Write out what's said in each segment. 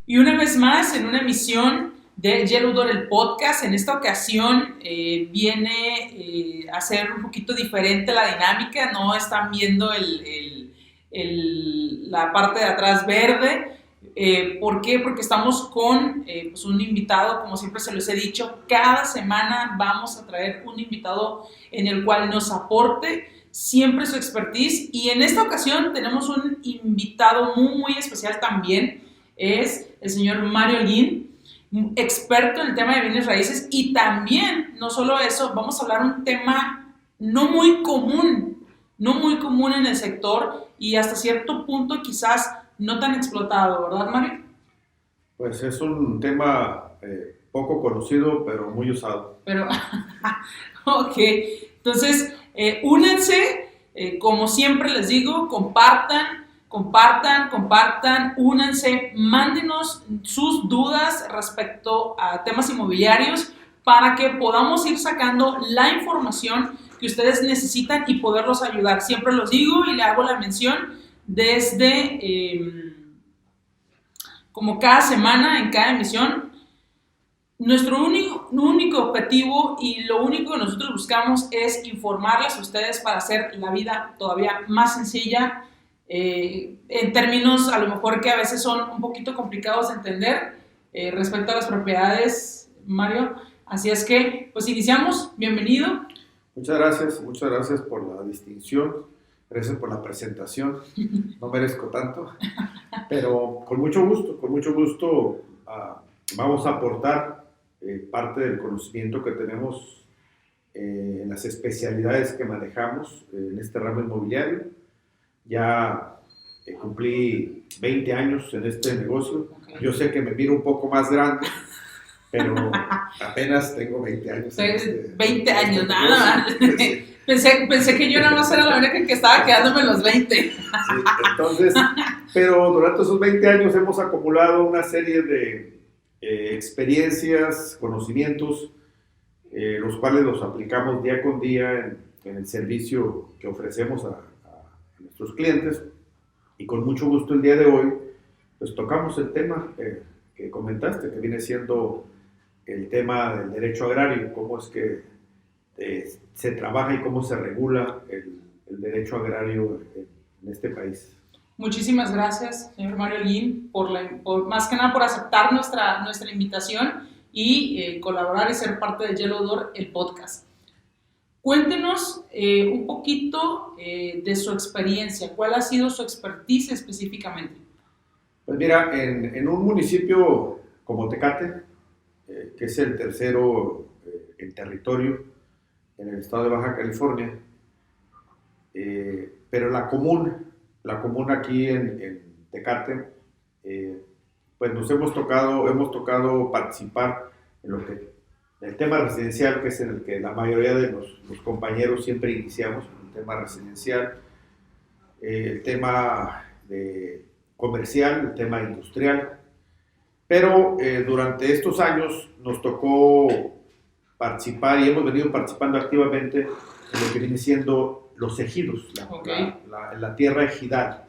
Y una vez más, en una emisión de Yellow Door, el podcast, en esta ocasión viene a ser un poquito diferente la dinámica. No están viendo la parte de atrás verde. ¿Por qué? Porque estamos con pues un invitado, como siempre se los he dicho. Cada semana vamos a traer un invitado en el cual nos aporte siempre su expertise. Y en esta ocasión tenemos un invitado muy especial también. Es el señor Mario Holguín, experto en el tema de bienes raíces, y también, no solo eso, vamos a hablar un tema no muy común en el sector y hasta cierto punto quizás no tan explotado, ¿verdad, Mario? Pues es un tema poco conocido, pero muy usado. Pero, ok, entonces, únanse, como siempre les digo, compartan, únanse, mándenos sus dudas respecto a temas inmobiliarios para que podamos ir sacando la información que ustedes necesitan y poderlos ayudar. Siempre los digo y le hago la mención desde, como cada semana, en cada emisión. Nuestro único objetivo y lo único que nosotros buscamos es informarles a ustedes para hacer la vida todavía más sencilla, en términos a lo mejor que a veces son un poquito complicados de entender respecto a las propiedades, Mario. Así es que, pues iniciamos. Bienvenido. Muchas gracias por la distinción, gracias por la presentación. No merezco tanto, pero con mucho gusto vamos a aportar parte del conocimiento que tenemos en las especialidades que manejamos en este ramo inmobiliario. Ya cumplí 20 años en este negocio. Okay. Yo sé que me miro un poco más grande, pero apenas tengo 20 años. 20 años, nada más. Sí. Pensé que yo nada más era la única que estaba quedándome en los 20. Sí, entonces, pero durante esos 20 años hemos acumulado una serie de experiencias, conocimientos, los cuales los aplicamos día con día en el servicio que ofrecemos a nuestros clientes, y con mucho gusto el día de hoy pues tocamos el tema que comentaste, que viene siendo el tema del derecho agrario, cómo es que se trabaja y cómo se regula el derecho agrario en este país. Muchísimas gracias, señor Mario Holguín, por más que nada por aceptar nuestra invitación y colaborar y ser parte de Yellow Door, el podcast. Cuéntenos un poquito de su experiencia. ¿Cuál ha sido su expertise específicamente? Pues mira, en un municipio como Tecate, que es el tercero en territorio en el estado de Baja California, pero la común aquí en Tecate, pues nos hemos tocado participar en el tema residencial, que es en el que la mayoría de los compañeros siempre iniciamos, el tema residencial, el tema comercial, el tema industrial, pero durante estos años nos tocó participar y hemos venido participando activamente en lo que viene siendo los ejidos, la tierra ejidal,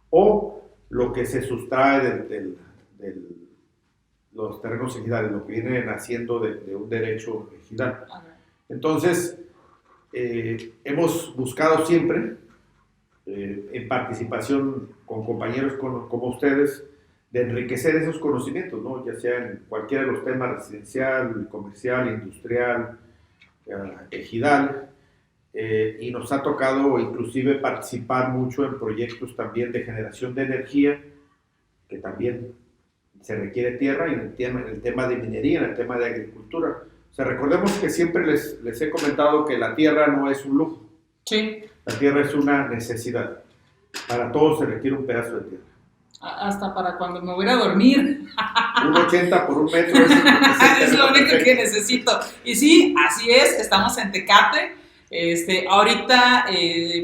o lo que se sustrae de los terrenos ejidales, lo que viene naciendo de un derecho ejidal. Entonces, hemos buscado siempre, en participación con compañeros como ustedes, de enriquecer esos conocimientos, ¿no? Ya sea en cualquiera de los temas residencial, comercial, industrial, ejidal, y nos ha tocado inclusive participar mucho en proyectos también de generación de energía, que también se requiere tierra, y en el tema de minería, en el tema de agricultura. O sea, recordemos que siempre les he comentado que la tierra no es un lujo. Sí. La tierra es una necesidad. Para todos se requiere un pedazo de tierra. Hasta para cuando me voy a dormir. Un 80 por un metro es lo único que necesito. Y sí, así es, estamos en Tecate. Ahorita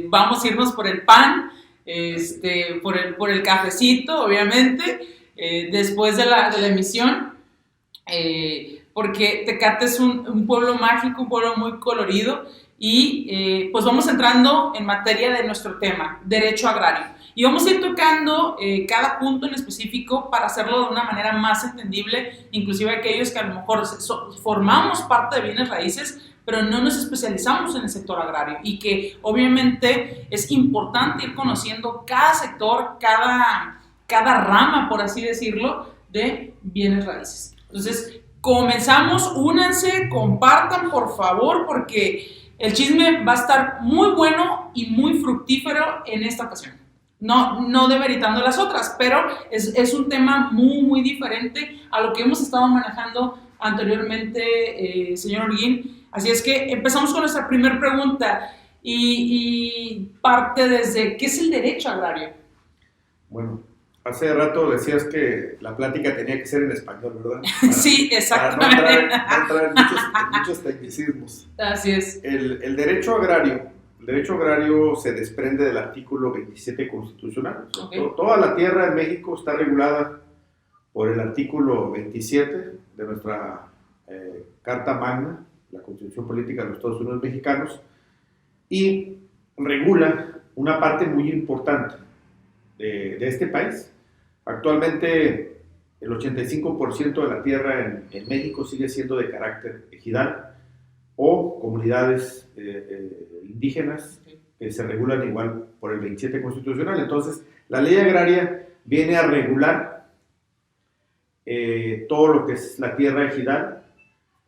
vamos a irnos por el pan, por el cafecito, obviamente, después de la emisión, porque Tecate es un pueblo mágico, un pueblo muy colorido, y pues vamos entrando en materia de nuestro tema, derecho agrario. Y vamos a ir tocando cada punto en específico para hacerlo de una manera más entendible, inclusive aquellos que a lo mejor formamos parte de bienes raíces, pero no nos especializamos en el sector agrario, y que obviamente es importante ir conociendo cada sector, cada rama, por así decirlo, de bienes raíces. Entonces, comenzamos, únanse, compartan por favor, porque el chisme va a estar muy bueno y muy fructífero en esta ocasión. No demeritando las otras, pero es un tema muy, muy diferente a lo que hemos estado manejando anteriormente, señor Holguín. Así es que empezamos con nuestra primera pregunta y parte desde, ¿qué es el derecho agrario? Bueno, hace rato decías que la plática tenía que ser en español, ¿verdad? Sí, exactamente. Para no entrar en muchos tecnicismos. Así es. El derecho agrario se desprende del artículo 27 constitucional. Okay. Toda la tierra en México está regulada por el artículo 27 de nuestra Carta Magna, la Constitución Política de los Estados Unidos Mexicanos, y regula una parte muy importante de este país. Actualmente el 85% de la tierra en México sigue siendo de carácter ejidal o comunidades indígenas que se regulan igual por el 27 constitucional. Entonces, la ley agraria viene a regular todo lo que es la tierra ejidal,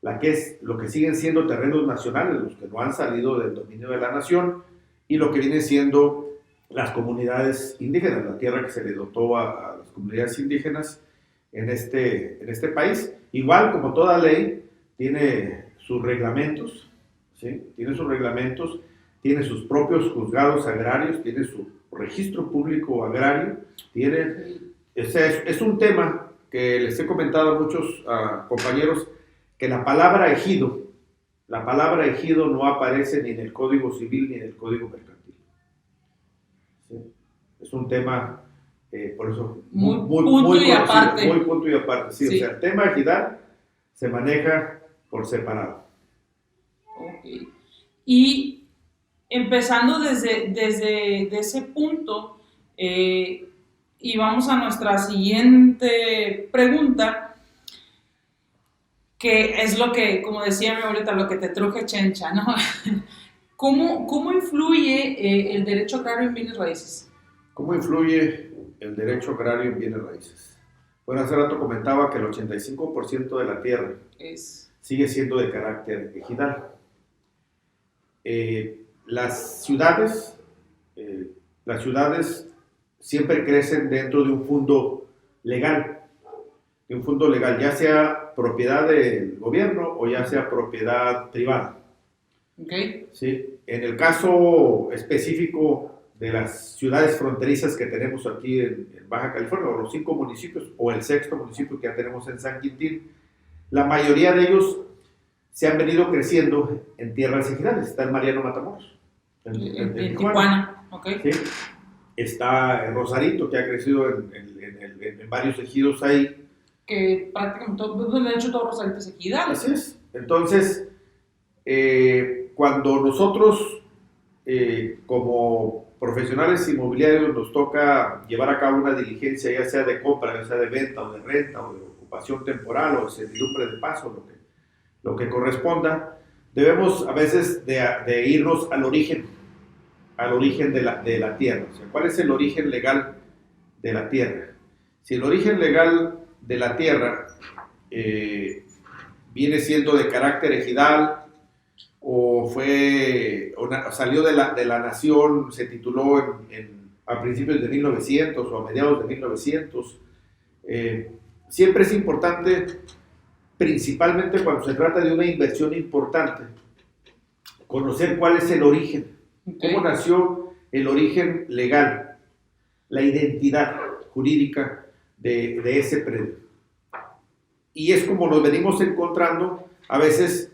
lo que siguen siendo terrenos nacionales, los que no han salido del dominio de la nación, y lo que vienen siendo las comunidades indígenas, la tierra que se le dotó a las comunidades indígenas en este país. Igual, como toda ley, tiene sus reglamentos, ¿sí? Tiene sus propios juzgados agrarios, tiene su registro público agrario, es un tema que les he comentado a muchos compañeros, que la palabra ejido no aparece ni en el Código Civil ni en el Código Mercantil. ¿Sí? Es un tema, por eso, muy punto y aparte. Muy punto y aparte, sí. O sea, el tema ejidal se maneja por separado. Ok. Y empezando desde ese punto, y vamos a nuestra siguiente pregunta, que es lo que, como decía mi abuelita, lo que te truje chencha, ¿no? ¿Cómo influye el derecho agrario en bienes raíces? ¿Cómo influye el derecho agrario en bienes raíces? Bueno, hace rato comentaba que el 85% de la tierra sigue siendo de carácter ejidal. Las ciudades siempre crecen dentro de un fondo legal, ya sea propiedad del gobierno o ya sea propiedad privada. Okay. ¿Sí? En el caso específico de las ciudades fronterizas que tenemos aquí en Baja California, o los 5 municipios, o el 6º municipio que ya tenemos en San Quintín, la mayoría de ellos se han venido creciendo en tierras ejidales. Está el Mariano Matamoros, en Tijuana. Okay. ¿Sí? Está el Rosarito, que ha crecido en varios ejidos ahí, que prácticamente de hecho todos los habitantes ejidales. Así es. Entonces, cuando nosotros como profesionales inmobiliarios nos toca llevar a cabo una diligencia, ya sea de compra, ya sea de venta o de renta o de ocupación temporal o de servidumbre de paso, lo que corresponda, debemos a veces de irnos al origen de la tierra. O sea, ¿cuál es el origen legal de la tierra? Si el origen legal de la tierra viene siendo de carácter ejidal o salió de la nación, se tituló a principios de 1900 o a mediados de 1900, siempre es importante, principalmente cuando se trata de una inversión importante, conocer cuál es el origen, cómo nació el origen legal, la identidad jurídica de ese predio. Y es como nos venimos encontrando a veces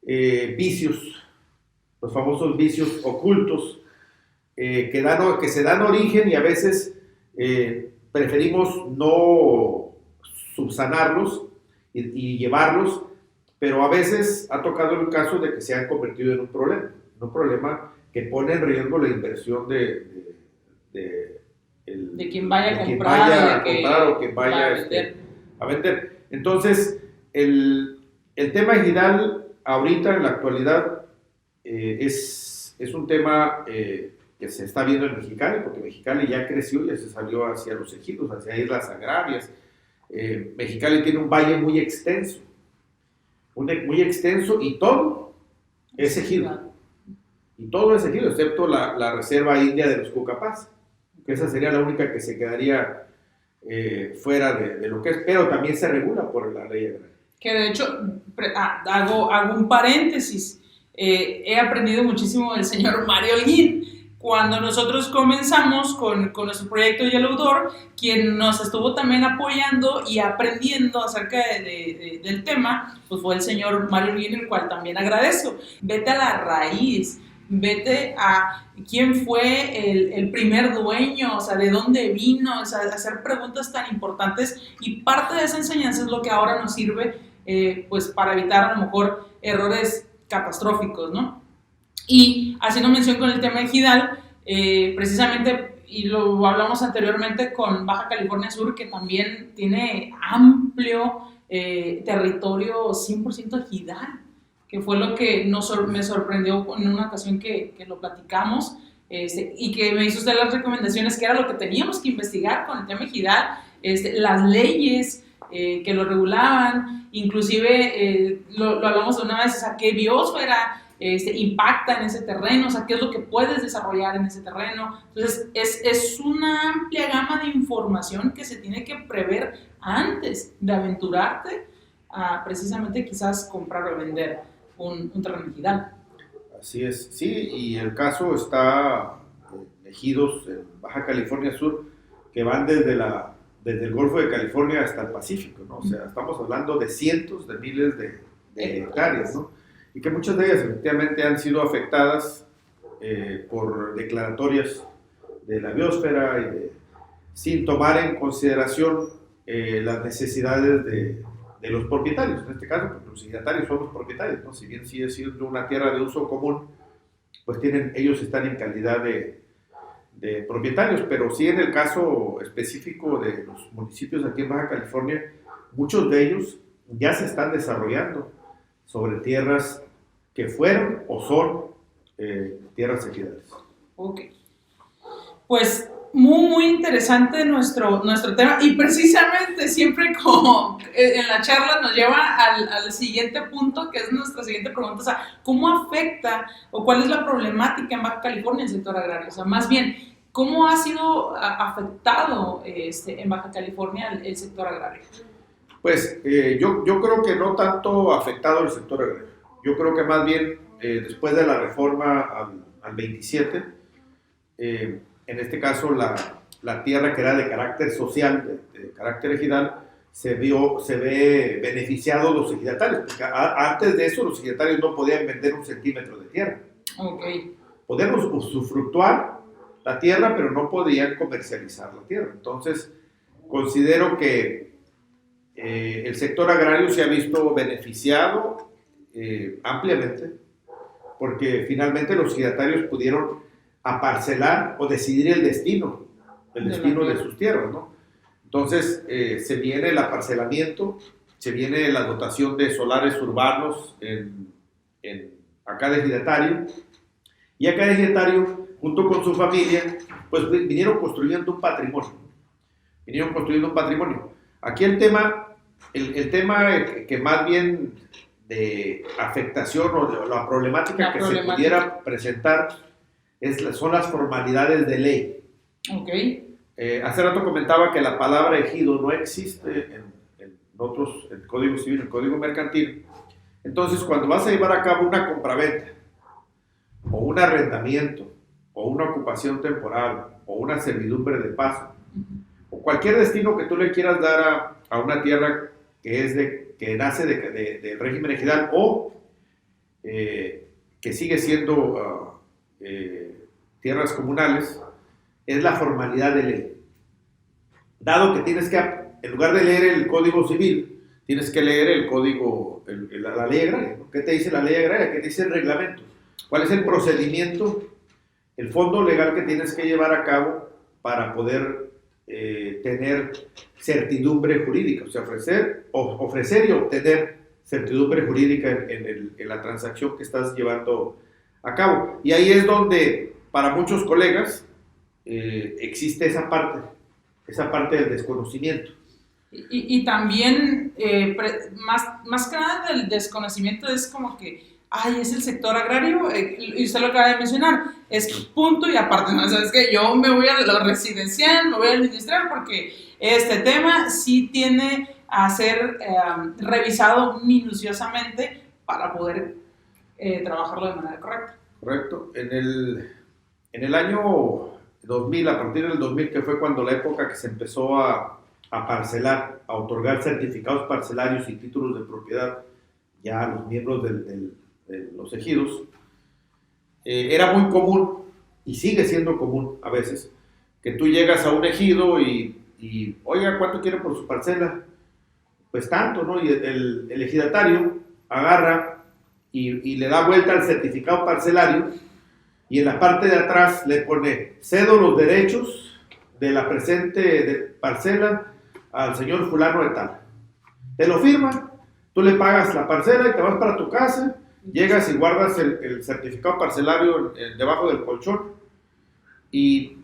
vicios, los famosos vicios ocultos, que se dan origen y a veces preferimos no subsanarlos y llevarlos, pero a veces ha tocado el caso de que se han convertido en un problema. un problema que pone en riesgo la inversión de quien vaya a quien comprar, vaya a comprar o quien vaya vender. a vender. Entonces, el tema ejidal ahorita en la actualidad es un tema que se está viendo en Mexicali, porque Mexicali ya creció, ya se salió hacia los ejidos, hacia islas agrarias. Mexicali tiene un valle muy extenso y todo es ejido. Y todo es ejido, excepto la reserva india de los Cucapás, que esa sería la única que se quedaría fuera de lo que es, pero también se regula por la ley agraria. Que de hecho, hago un paréntesis, he aprendido muchísimo del señor Mario Holguín. Cuando nosotros comenzamos con nuestro proyecto Yellow Door, quien nos estuvo también apoyando y aprendiendo acerca del tema, pues fue el señor Mario Holguín, el cual también agradezco. Vete a la raíz, vete a quién fue el primer dueño, o sea, de dónde vino, o sea, hacer preguntas tan importantes, y parte de esa enseñanza es lo que ahora nos sirve pues para evitar a lo mejor errores catastróficos, ¿no? Y haciendo mención con el tema ejidal, precisamente, y lo hablamos anteriormente con Baja California Sur, que también tiene amplio territorio 100% ejidal, que fue lo que me sorprendió en una ocasión que lo platicamos, y que me hizo usted las recomendaciones, que era lo que teníamos que investigar con el tema ejidal, las leyes que lo regulaban, inclusive lo hablamos de una vez, o sea, qué biosfera impacta en ese terreno, o sea, qué es lo que puedes desarrollar en ese terreno. Entonces, es una amplia gama de información que se tiene que prever antes de aventurarte a precisamente quizás comprar o vender un terreno ejidal. Así es, sí, y el caso está en ejidos en Baja California Sur que van desde el Golfo de California hasta el Pacífico, ¿no? O sea, estamos hablando de cientos de miles de hectáreas, ¿no? Y que muchas de ellas efectivamente han sido afectadas por declaratorias de la biosfera sin tomar en consideración las necesidades de los propietarios. En este caso, porque los ejidatarios son los propietarios, ¿no? Si bien sigue siendo una tierra de uso común, pues ellos están en calidad de propietarios, pero sí en el caso específico de los municipios aquí en Baja California, muchos de ellos ya se están desarrollando sobre tierras que fueron o son tierras ejidales. Ok. Pues muy interesante nuestro tema, y precisamente siempre como en la charla nos lleva al siguiente punto, que es nuestra siguiente pregunta, o sea, ¿cómo afecta o cuál es la problemática en Baja California el sector agrario? O sea, más bien, ¿cómo ha sido afectado en Baja California el sector agrario? Pues yo creo que no tanto afectado el sector agrario. Yo creo que más bien después de la reforma al 27, en este caso la tierra que era de carácter social, de carácter ejidal, se ve beneficiados los ejidatarios, porque antes de eso los ejidatarios no podían vender 1 centímetro de tierra. Okay. Podían usufructuar la tierra, pero no podían comercializar la tierra. Entonces, considero que el sector agrario se ha visto beneficiado ampliamente, porque finalmente los ejidatarios pudieron aparcelar o decidir el destino de sus tierras, ¿no? Entonces, se viene el aparcelamiento, se viene la dotación de solares urbanos a cada ejidatario, y a cada ejidatario, junto con su familia, pues vinieron construyendo un patrimonio. Aquí el tema que más bien de afectación o de la problemática se pudiera presentar son las formalidades de ley. Okay. Hace rato comentaba que la palabra ejido no existe en el Código Civil, en el Código Mercantil. Entonces, cuando vas a llevar a cabo una compraventa, o un arrendamiento, o una ocupación temporal, o una servidumbre de paso, o cualquier destino que tú le quieras dar a una tierra que nace del régimen ejidal, o que sigue siendo tierras comunales, es la formalidad de ley. Dado que tienes que, en lugar de leer el Código Civil, tienes que leer el Código, la ley agraria. ¿Qué te dice la ley agraria? ¿Qué te dice el reglamento? ¿Cuál es el procedimiento, el fondo legal que tienes que llevar a cabo para poder tener certidumbre jurídica? O sea, ofrecer y obtener certidumbre jurídica en la transacción que estás llevando a cabo. Y ahí es donde para muchos colegas existe esa parte del desconocimiento. Y también, más que nada del desconocimiento, es como que, ay, es el sector agrario, y usted lo acaba de mencionar, es punto y aparte, ¿no? Sabes que yo me voy a lo residencial, me voy al industrial, porque este tema sí tiene a ser revisado minuciosamente para poder trabajarlo de manera correcta. Correcto. En el año 2000, a partir del 2000, que fue cuando la época que se empezó a parcelar, a otorgar certificados parcelarios y títulos de propiedad ya a los miembros de los ejidos, era muy común, y sigue siendo común a veces, que tú llegas a un ejido y oiga, ¿cuánto quiere por su parcela? Pues tanto, ¿no? Y el ejidatario agarra y le da vuelta al certificado parcelario, y en la parte de atrás le pone: cedo los derechos de la presente parcela al señor fulano de tal. Te lo firma, tú le pagas la parcela y te vas para tu casa, llegas y guardas el certificado parcelario debajo del colchón, y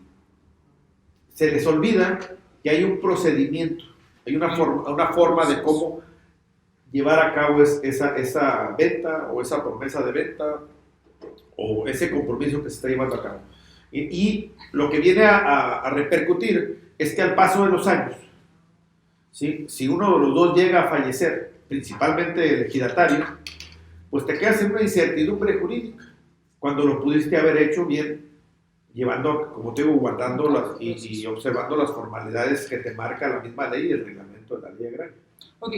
se les olvida que hay un procedimiento, hay una forma de cómo llevar a cabo esa venta o esa promesa de venta o ese compromiso que se está llevando a cabo. Y lo que viene a repercutir es que al paso de los años, ¿sí? Si uno de los dos llega a fallecer, principalmente el ejidatario, pues te quedas en una incertidumbre jurídica, cuando lo pudiste haber hecho bien, llevando, como te digo, guardando y observando las formalidades que te marca la misma ley y el reglamento de la ley agraria. Ok.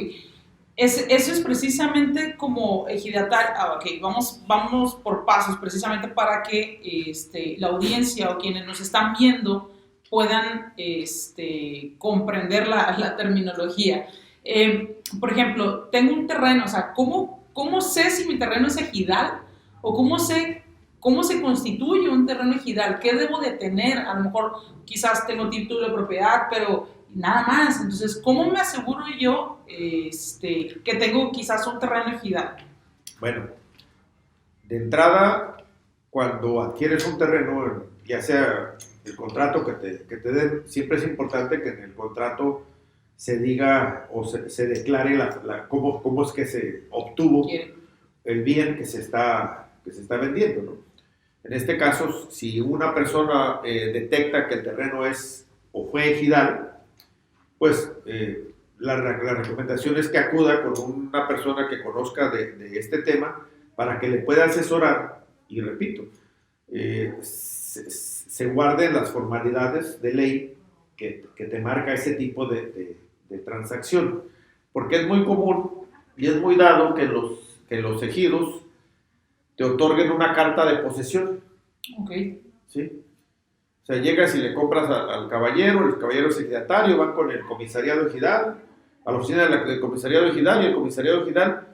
Eso es precisamente como ejidatario. Vamos por pasos, precisamente para que la audiencia o quienes nos están viendo puedan comprender la terminología. Por ejemplo, tengo un terreno, o sea, ¿cómo sé si mi terreno es ejidal? ¿O cómo se constituye un terreno ejidal? ¿Qué debo de tener? A lo mejor quizás tengo título de propiedad, pero nada más. Entonces, ¿cómo me aseguro yo que tengo quizás un terreno ejidal? Bueno, de entrada, cuando adquieres un terreno, ya sea el contrato que te den, siempre es importante que en el contrato se diga o se declare cómo es que se obtuvo el bien que se está vendiendo, ¿no? En este caso, si una persona detecta que el terreno es o fue ejidal, pues la recomendación es que acuda con una persona que conozca de este tema para que le pueda asesorar y, repito, se guarden las formalidades de ley que te marca ese tipo de transacción, porque es muy común y es muy dado que los ejidos te otorguen una carta de posesión. Ok. ¿Sí? O sea, llegas y le compras al caballero, el caballero es ejidatario, van con el comisariado ejidal, a la oficina del comisariado ejidal, y el comisariado ejidal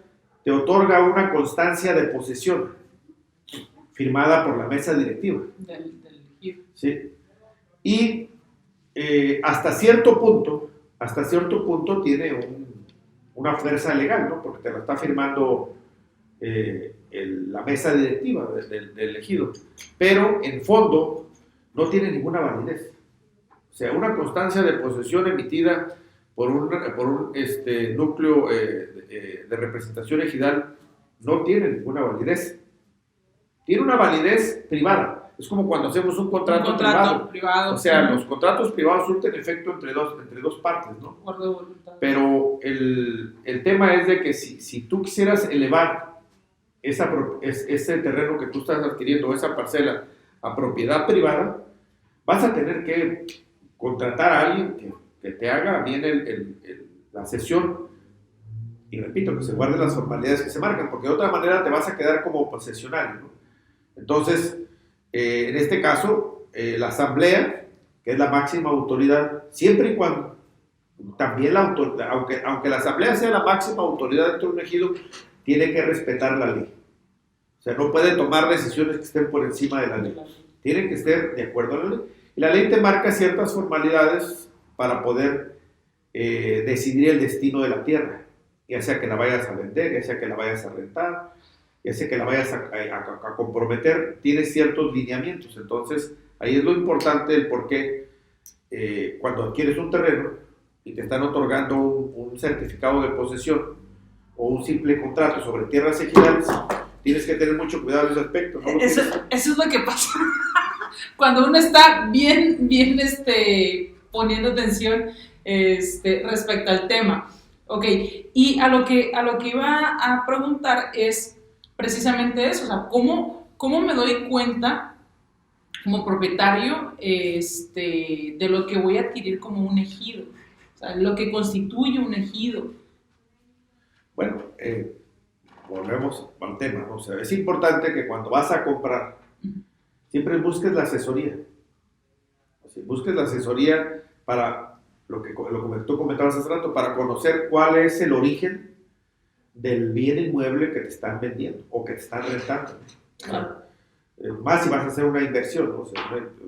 te otorga una constancia de posesión firmada por la mesa directiva. Del ejido. ¿Sí? Y hasta cierto punto tiene una fuerza legal, ¿no? Porque te la está firmando la mesa directiva del ejido, pero en fondo no tiene ninguna validez. O sea, una constancia de posesión emitida por un núcleo de representación ejidal no tiene ninguna validez. Tiene una validez privada. Es como cuando hacemos un contrato privado. O sea, los contratos privados surten efecto entre dos partes, ¿no? Pero el tema es de que si tú quisieras elevar ese terreno que tú estás adquiriendo, esa parcela, a propiedad privada, vas a tener que contratar a alguien que te haga bien la cesión, y repito, que se guarden las formalidades que se marcan, porque de otra manera te vas a quedar como posesionario, ¿no? Entonces, en este caso, la asamblea, que es la máxima autoridad, siempre y cuando también aunque la asamblea sea la máxima autoridad dentro de un ejido, tiene que respetar la ley. O sea, no puede tomar decisiones que estén por encima de la ley. Tienen que estar de acuerdo a la ley. Y la ley te marca ciertas formalidades para poder decidir el destino de la tierra, ya sea que la vayas a vender, ya sea que la vayas a rentar, ya sea que la vayas a comprometer, tiene ciertos lineamientos. Entonces, ahí es lo importante, el por qué cuando adquieres un terreno y te están otorgando un certificado de posesión o un simple contrato sobre tierras ejidales, tienes que tener mucho cuidado en ese aspecto. ¿No? Eso es lo que pasa cuando uno está bien poniendo atención respecto al tema. Ok, y a lo que iba a preguntar es precisamente eso, o sea, ¿cómo me doy cuenta como propietario de lo que voy a adquirir como un ejido? O sea, lo que constituye un ejido. Bueno, volvemos al tema, ¿no? O sea, es importante que cuando vas a comprar, siempre busques la asesoría. O sea, busques la asesoría para lo que tú comentabas hace rato, para conocer cuál es el origen del bien inmueble que te están vendiendo o que te están rentando. Claro. Más si vas a hacer una inversión, ¿no? O sea,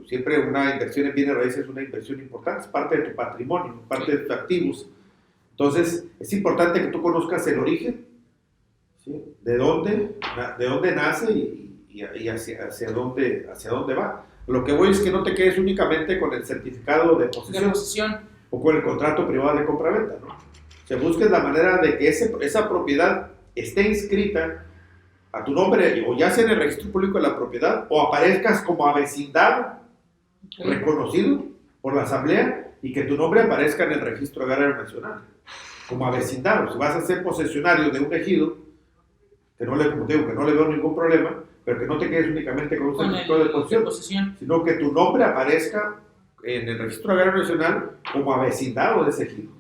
siempre una inversión en bienes raíces es una inversión importante, es parte de tu patrimonio, parte de tus activos. Entonces, es importante que tú conozcas el origen, ¿sí? De dónde nace y hacia dónde va. Lo que voy es que no te quedes únicamente con el certificado de posesión o con el contrato privado de compraventa, ¿no? O sea, busques la manera de que esa propiedad esté inscrita a tu nombre, o ya sea en el registro público de la propiedad, o aparezcas como avecindado, reconocido por la asamblea, y que tu nombre aparezca en el registro agrario nacional, como avecindado. Si vas a ser posesionario de un ejido, como te digo, que no le veo ningún problema, pero que no te quedes únicamente con un certificado de posesión, sino que tu nombre aparezca en el registro agrario nacional como avecindado de ese ejido.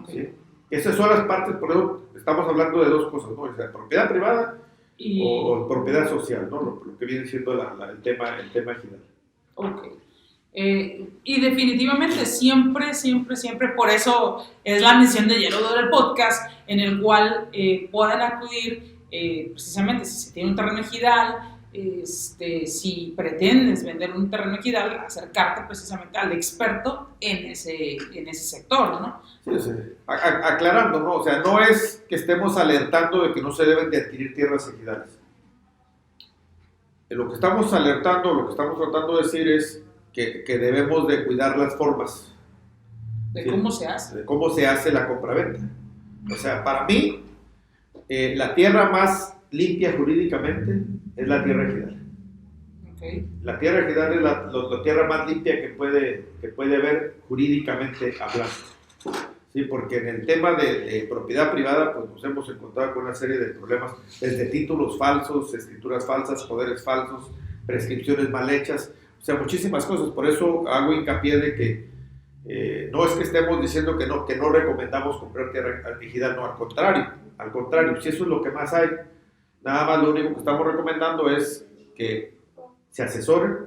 Okay. ¿Sí? Esas son las partes, por eso estamos hablando de dos cosas, ¿no? O sea, propiedad privada o propiedad social, ¿no? Lo que viene siendo el tema ejidal. Ok. Y definitivamente siempre, por eso es la misión de Hielo del podcast, en el cual puedan acudir precisamente si se tiene un terreno ejidal, si pretendes vender un terreno ejidal, acercarte precisamente al experto en ese sector, ¿no? Sí. Aclarando, ¿no? O sea, no es que estemos alertando de que no se deben de adquirir tierras ejidales. Lo que estamos alertando, lo que estamos tratando de decir es que debemos de cuidar las formas. ¿De cómo se hace? De cómo se hace la compraventa. O sea, para mí, la tierra más limpia jurídicamente es la tierra ejidal. Okay. La tierra ejidal es la tierra más limpia que puede haber jurídicamente hablando. Sí, porque en el tema de propiedad privada, pues nos hemos encontrado con una serie de problemas, desde títulos falsos, escrituras falsas, poderes falsos, prescripciones mal hechas, o sea, muchísimas cosas. Por eso hago hincapié de que no es que estemos diciendo que no recomendamos comprar tierra ejidal, no, al contrario, si eso es lo que más hay, nada más lo único que estamos recomendando es que se asesoren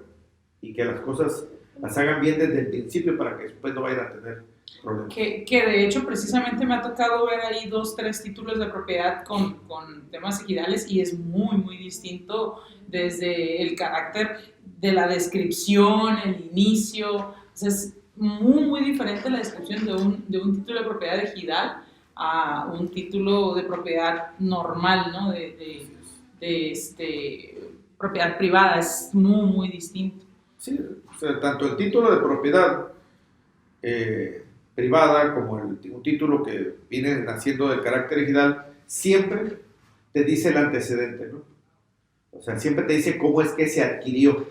y que las cosas las hagan bien desde el principio para que después no vayan a tener problemas. Que de hecho precisamente me ha tocado ver ahí 2-3 títulos de propiedad con temas ejidales y es muy, muy distinto desde el carácter de la descripción, el inicio, o sea, es muy, muy diferente la descripción de un título de propiedad ejidal a un título de propiedad normal, ¿no? de propiedad privada, es muy, muy distinto. Sí, o sea, tanto el título de propiedad privada como un título que viene naciendo del carácter ejidal, siempre te dice el antecedente, ¿no? O sea, siempre te dice cómo es que se adquirió,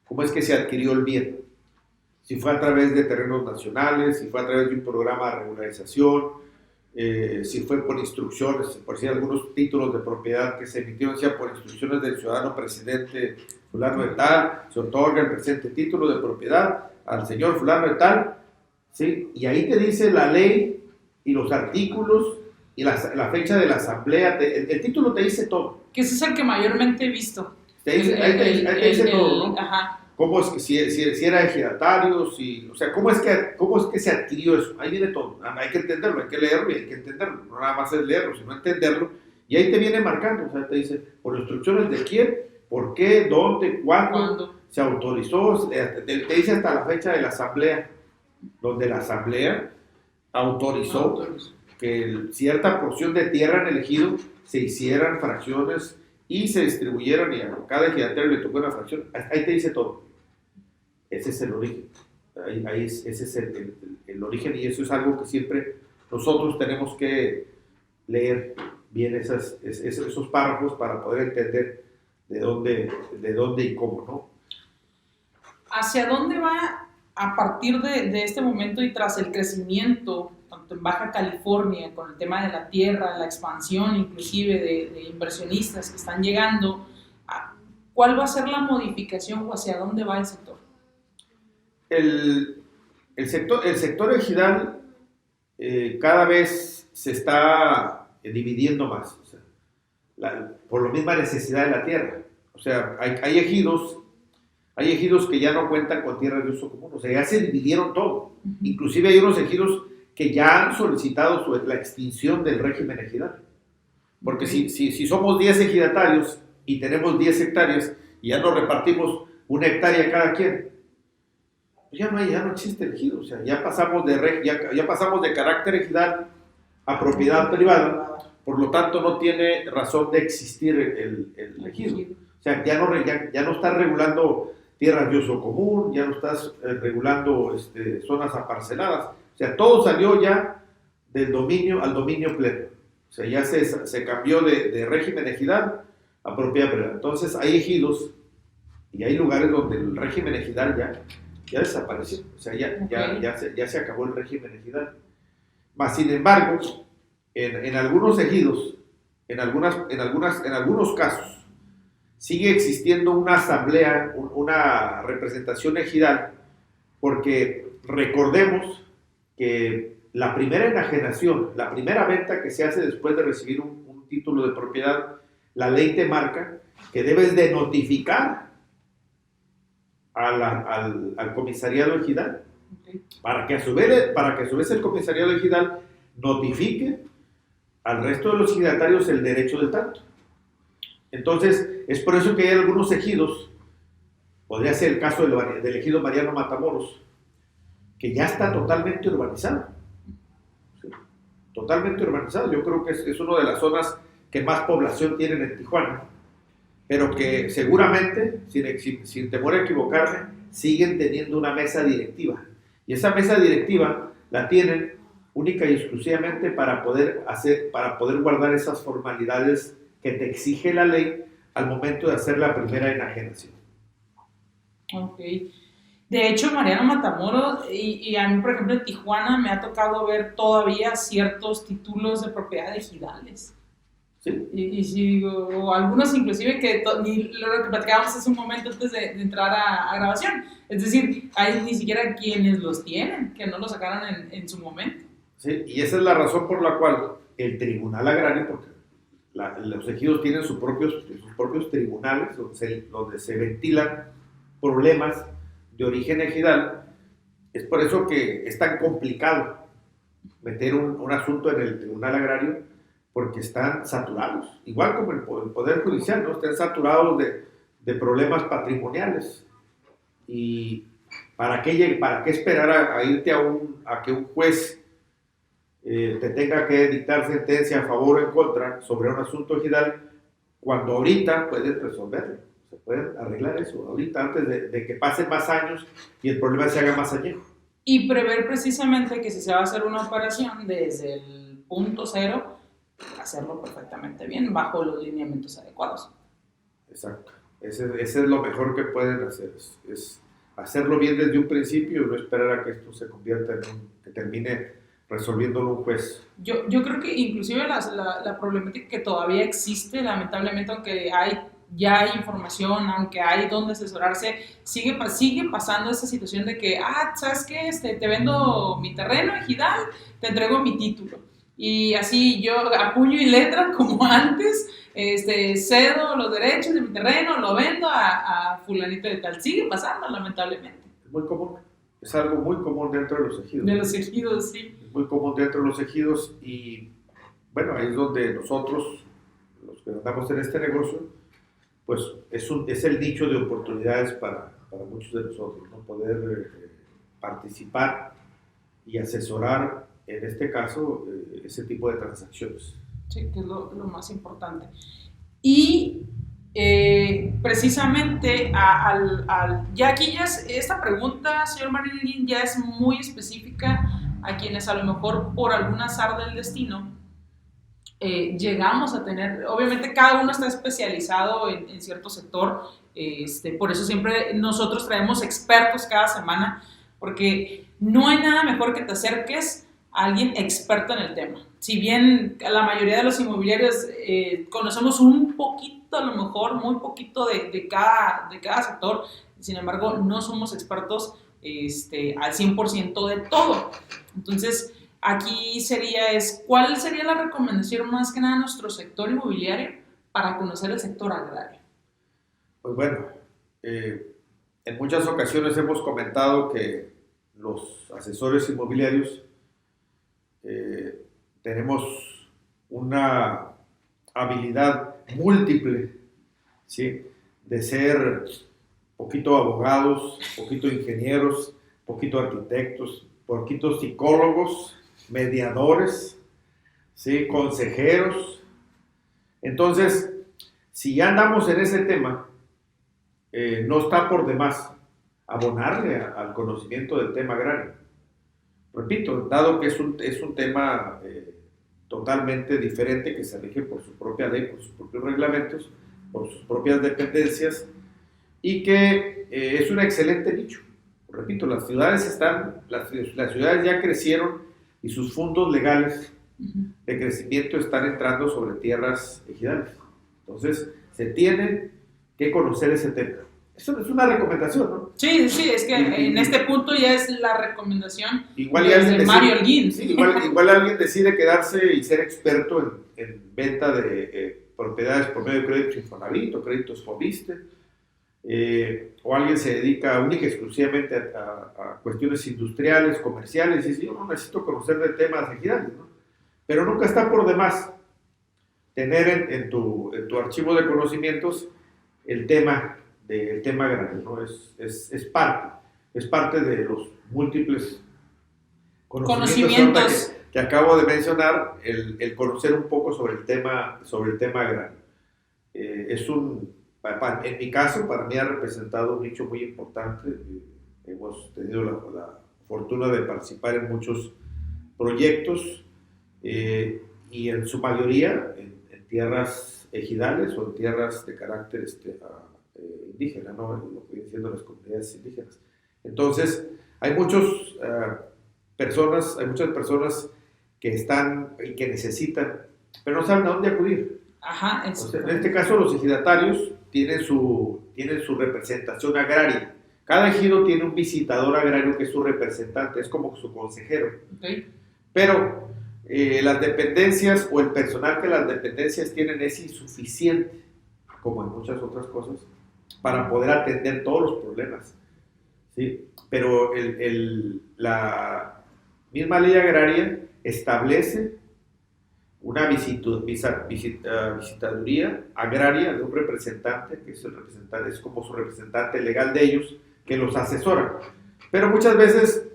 cómo es que se adquirió el bien. Si fue a través de terrenos nacionales, si fue a través de un programa de regularización, si fue por instrucciones, por si algunos títulos de propiedad que se emitieron, sea por instrucciones del ciudadano presidente fulano de tal, se otorga el presente título de propiedad al señor fulano de tal, ¿sí? Y ahí te dice la ley y los artículos y la fecha de la asamblea, el título te dice todo. Que ese es el que mayormente he visto. Ahí te dice todo, ¿no? Ajá. ¿Cómo es que si era ejidatario, o sea, ¿cómo es que se adquirió eso? Ahí viene todo. Hay que entenderlo, hay que leerlo y hay que entenderlo. No nada más es leerlo, sino entenderlo Y ahí te viene marcando, o sea, te dice, por instrucciones de quién, por qué, dónde, cuándo se autorizó, te dice hasta la fecha de la asamblea, donde la asamblea autorizó que cierta porción de tierra en el ejido se hicieran fracciones y se distribuyeran y a cada ejidatario le tocó una fracción. Ahí te dice todo. Ese es el origen. Ese es el origen, y eso es algo que siempre nosotros tenemos que leer bien esos párrafos para poder entender de dónde y cómo, ¿no? ¿Hacia dónde va a partir de este momento y tras el crecimiento, tanto en Baja California, con el tema de la tierra, la expansión inclusive de inversionistas que están llegando, cuál va a ser la modificación o hacia dónde va el sector? El sector ejidal cada vez se está dividiendo más, o sea, por la misma necesidad de la tierra. O sea, hay ejidos que ya no cuentan con tierras de uso común, o sea, ya se dividieron todo. Inclusive hay unos ejidos que ya han solicitado la extinción del régimen ejidal. Porque si somos 10 ejidatarios y tenemos 10 hectáreas y ya nos repartimos 1 hectárea cada quien, pues ya no existe el ejido. O sea, ya pasamos de carácter ejidal a propiedad privada, por lo tanto no tiene razón de existir el ejido. O sea, ya no estás regulando tierras de uso común, ya no estás regulando zonas aparceladas. O sea, todo salió ya del dominio al dominio pleno. O sea, ya se cambió de régimen ejidal a propiedad privada. Entonces hay ejidos y hay lugares donde el régimen ejidal ya desapareció. O sea, ya se acabó el régimen ejidal. Mas, sin embargo, en algunos ejidos, en algunos casos, sigue existiendo una asamblea, una representación ejidal, porque recordemos que la primera enajenación, la primera venta que se hace después de recibir un título de propiedad, la ley te marca que debes de notificar al comisariado ejidal, para que a su vez el comisariado ejidal notifique al resto de los ejidatarios el derecho del tanto. Entonces, es por eso que hay algunos ejidos, podría ser el caso del ejido Mariano Matamoros, que ya está totalmente urbanizado. ¿Sí? Totalmente urbanizado. Yo creo que es una de las zonas que más población tienen en Tijuana, pero que seguramente, sin temor a equivocarme, siguen teniendo una mesa directiva. Y esa mesa directiva la tienen única y exclusivamente para poder guardar esas formalidades que te exige la ley al momento de hacer la primera enajenación. Ok. De hecho, Mariano Matamoros, y a mí, por ejemplo, en Tijuana me ha tocado ver todavía ciertos títulos de propiedad ejidales. Sí. Y sí, digo, o algunos inclusive que lo que platicábamos hace un momento antes de entrar a grabación. Es decir, hay ni siquiera quienes los tienen, que no los sacaron en su momento. Sí, y esa es la razón por la cual el Tribunal Agrario, porque los ejidos tienen sus propios tribunales donde se ventilan problemas de origen ejidal. Es por eso que es tan complicado meter un asunto en el Tribunal Agrario, porque están saturados, igual como el Poder Judicial, ¿no? Están saturados de problemas patrimoniales. Y ¿para qué esperar a irte a que un juez te tenga que dictar sentencia a favor o en contra sobre un asunto ejidal, cuando ahorita puedes resolverlo? Se puede arreglar eso ahorita, antes de que pasen más años y el problema se haga más añejo. Y prever precisamente que si se va a hacer una operación desde el punto cero, hacerlo perfectamente bien, bajo los lineamientos adecuados. Exacto. Ese es lo mejor que pueden hacer, es hacerlo bien desde un principio y no esperar a que esto se convierta que termine resolviéndolo un juez. Yo creo que inclusive la problemática que todavía existe, lamentablemente, aunque ya hay información, aunque hay donde asesorarse, sigue pasando esa situación de que, ¿sabes qué? Te vendo mi terreno ejidal, te entrego mi título. Y así yo a puño y letra, como antes, cedo los derechos de mi terreno, lo vendo a fulanito de tal. Sigue pasando, lamentablemente. Es muy común. Es algo muy común dentro de los ejidos. De los ejidos, sí. Es muy común dentro de los ejidos y, bueno, ahí es donde nosotros que andamos en este negocio, pues es el nicho de oportunidades para muchos de nosotros, ¿no? Poder participar y asesorar, en este caso, ese tipo de transacciones. Sí, que es lo más importante. Y precisamente ya aquí esta pregunta, señor Marilyn, ya es muy específica a quienes a lo mejor por algún azar del destino llegamos a tener, obviamente cada uno está especializado en cierto sector, por eso siempre nosotros traemos expertos cada semana, porque no hay nada mejor que te acerques a alguien experto en el tema. Si bien la mayoría de los inmobiliarios conocemos un poquito, a lo mejor muy poquito de cada sector, sin embargo no somos expertos al 100% de todo. Entonces, aquí ¿cuál sería la recomendación más que nada a nuestro sector inmobiliario para conocer el sector agrario? Pues bueno, en muchas ocasiones hemos comentado que los asesores inmobiliarios tenemos una habilidad múltiple, ¿sí? De ser poquito abogados, poquito ingenieros, poquito arquitectos, poquito psicólogos, mediadores, ¿sí? Consejeros. Entonces, si ya andamos en ese tema, no está por demás abonarle al conocimiento del tema agrario. Repito, dado que es un tema totalmente diferente, que se rige por su propia ley, por sus propios reglamentos, por sus propias dependencias, y que es un excelente nicho. Repito, las ciudades ya crecieron y sus fondos legales de crecimiento están entrando sobre tierras ejidales. Entonces, se tiene que conocer ese tema. Eso es una recomendación, ¿no? Sí, es que en este punto ya es la recomendación de Mario Holguín. Sí, igual alguien decide quedarse y ser experto en venta de propiedades por medio de créditos Infonavit o créditos Fobiste, o alguien se dedica única y exclusivamente a cuestiones industriales, comerciales, y dice, yo no necesito conocer de temas ejidales, ¿no? Pero nunca está por demás tener en tu archivo de conocimientos el tema agrario, ¿no? Es parte de los múltiples conocimientos que acabo de mencionar, el conocer un poco sobre el tema agrario. En mi caso, para mí ha representado un nicho muy importante. Hemos tenido la fortuna de participar en muchos proyectos y en su mayoría en tierras ejidales o en tierras de carácter indígena, ¿no? Lo que vienen siendo las comunidades indígenas. Entonces, hay muchas personas que están y que necesitan, pero no saben a dónde acudir. Ajá, entonces, en este caso, los ejidatarios tienen su representación agraria. Cada ejido tiene un visitador agrario que es su representante, es como su consejero. Okay. Pero las dependencias o el personal que las dependencias tienen es insuficiente, como en muchas otras cosas, para poder atender todos los problemas, ¿sí? Pero la misma ley agraria establece una visitaduría agraria de un representante, que es como su representante legal de ellos, que los asesora. Pero muchas veces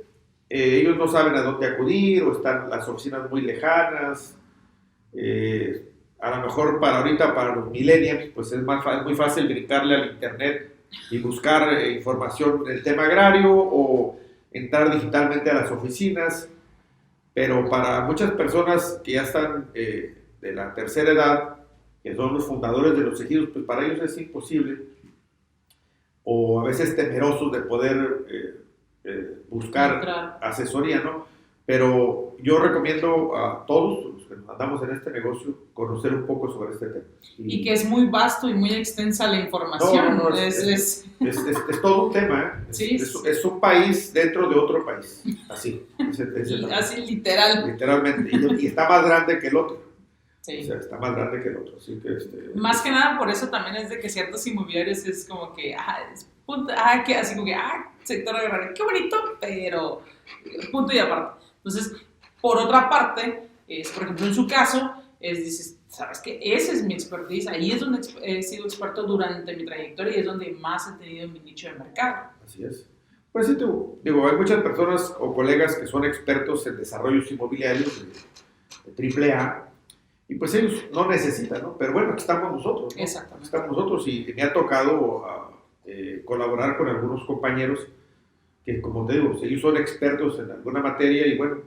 ellos no saben a dónde acudir, o están las oficinas muy lejanas. A lo mejor para los millennials, pues es muy fácil brincarle al internet y buscar información del tema agrario o entrar digitalmente a las oficinas, pero para muchas personas que ya están de la tercera edad, que son los fundadores de los ejidos, pues para ellos es imposible, o a veces temerosos de poder buscar asesoría, ¿no? Pero yo recomiendo a todos los que andamos en este negocio conocer un poco sobre este tema. Y que es muy vasto y muy extensa la información. No, es todo un tema, ¿eh? Sí, es un país dentro de otro país, así. Así literalmente. Y está más grande que el otro. Sí. O sea, está más grande que el otro. Así que más que nada por eso también es de que ciertos inmobiliarios es como que, así como que, sector agrario, qué bonito, pero punto y aparte. Entonces, por otra parte, por ejemplo, en su caso, dices, sabes que ese es mi expertise, ahí es donde he sido experto durante mi trayectoria y es donde más he tenido en mi nicho de mercado. Así es. Pues sí, digo, hay muchas personas o colegas que son expertos en desarrollos inmobiliarios de AAA y pues ellos no necesitan, ¿no? Pero bueno, aquí estamos nosotros, ¿no? Exactamente. Aquí estamos nosotros y me ha tocado colaborar con algunos compañeros que, como te digo, ellos son expertos en alguna materia y bueno,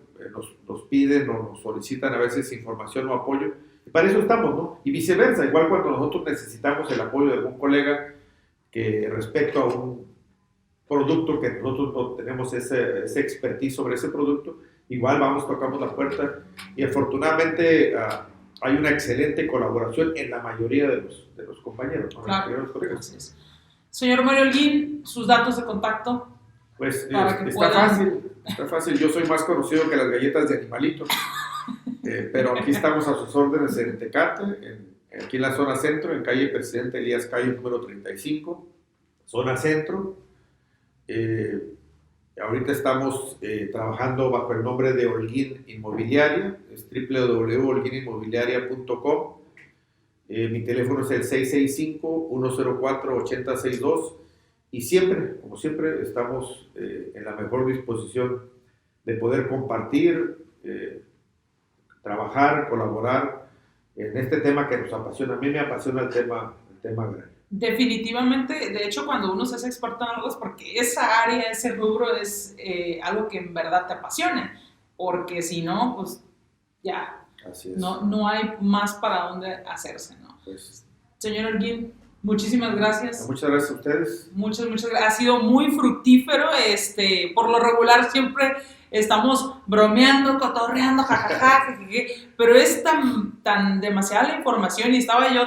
nos piden o nos solicitan a veces información o apoyo. Y para eso estamos, ¿no? Y viceversa, igual cuando nosotros necesitamos el apoyo de algún colega que respecto a un producto que nosotros no tenemos ese expertise sobre ese producto, igual vamos, tocamos la puerta y afortunadamente hay una excelente colaboración en la mayoría de los compañeros, ¿no? Claro. De los colegas. Así es. Señor Mario Holguín, sus datos de contacto. Pues está fácil. Yo soy más conocido que las galletas de Animalito, pero aquí estamos a sus órdenes en Tecate, aquí en la zona centro, en calle Presidente Elías Calle número 35, zona centro. Ahorita estamos trabajando bajo el nombre de Holguín Inmobiliaria, es www.holguininmobiliaria.com. Mi teléfono es el 665-104-8062 y siempre, como siempre, estamos en la mejor disposición de poder compartir, trabajar, colaborar en este tema que nos apasiona. A mí me apasiona el tema agrario. Definitivamente, de hecho, cuando uno se hace experto en algo es porque esa área, ese rubro es algo que en verdad te apasione, porque si no, pues ya, así es. No hay más para dónde hacerse, ¿no? Pues, señor Holguín, muchísimas gracias. Muchas gracias a ustedes. Muchas gracias. Ha sido muy fructífero. Por lo regular siempre estamos bromeando, cotorreando, jajaja, pero es tan demasiada la información y estaba yo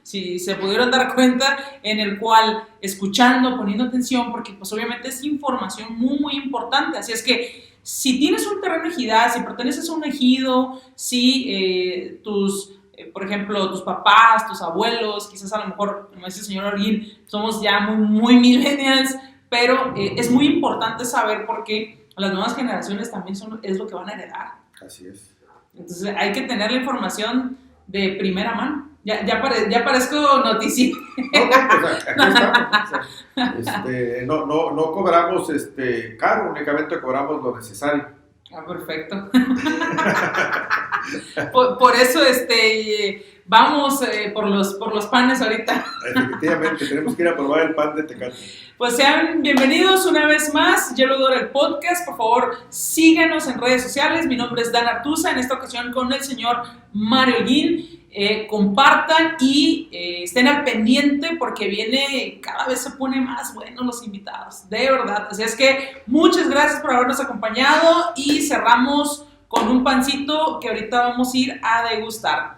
si se pudieron dar cuenta, en el cual escuchando, poniendo atención, porque pues obviamente es información muy, muy importante. Así es que si tienes un terreno ejidal, si perteneces a un ejido, si por ejemplo, tus papás, tus abuelos, quizás a lo mejor, como dice el señor Holguín, somos ya muy, muy millennials, pero es muy importante saber porque las nuevas generaciones también es lo que van a heredar. Así es. Entonces hay que tener la información de primera mano. Ya parezco noticiero. No, pues aquí estamos. No cobramos caro, únicamente cobramos lo necesario. Ah, perfecto. por eso vamos por los panes ahorita. Efectivamente, tenemos que ir a probar el pan de Tecate. Pues sean bienvenidos una vez más, Yellow Door el podcast. Por favor, síganos en redes sociales. Mi nombre es Dan Artuza, en esta ocasión con el señor Mario Holguín. Compartan y estén al pendiente porque cada vez se pone más bueno los invitados, de verdad. Así es que muchas gracias por habernos acompañado y cerramos con un pancito que ahorita vamos a ir a degustar.